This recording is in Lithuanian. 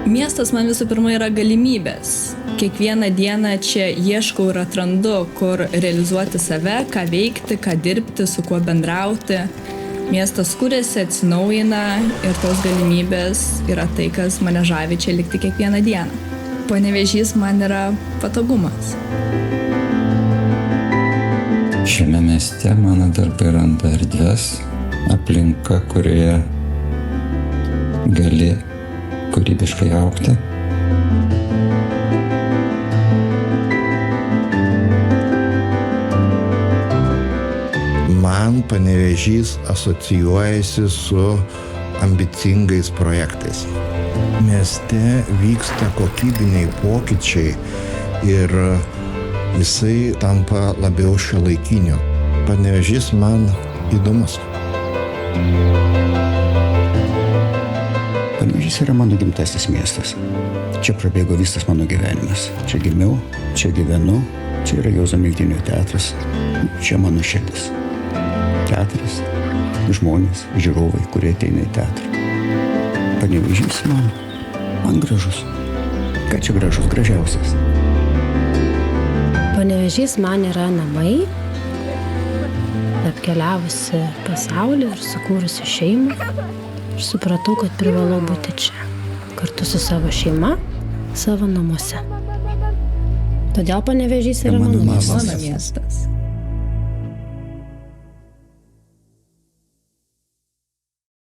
Miestas man visų pirma yra galimybės. Kiekvieną dieną čia ieškau ir atrandu, kur realizuoti save, ką veikti, ką dirbti, su kuo bendrauti. Miestas kuriasi, atsinaujina ir tos galimybės yra tai, kas mane žavi čia likti kiekvieną dieną. Panevėžys man yra patogumas. Šiame mieste mano darbai randa erdves, aplinka, kurioje gali kūrybiškai augti. Man Panevėžys asocijuojasi su ambicingais projektais. Mieste vyksta kokybiniai pokyčiai ir jisai tampa labiau šiuolaikiniu. Panevėžys man įdomus. Panevėžys yra mano gimtasis miestas. Čia prabėgo visas mano gyvenimas. Čia gimiau, čia gyvenu, čia yra Juozo Miltinio teatras. Čia mano širdis. Teatras, žmonės, žiūrovai, kurie ateina į teatrą. Panevėžys man gražus. Ką čia gražus, gražiausias. Panevėžys man yra namai. Apkeliavusi pasaulį ir sukūrusi šeimą. Ir supratau, kad privalau būti čia. Kartu su savo šeima, savo namuose. Todėl Panevėžys yra mano Miestas.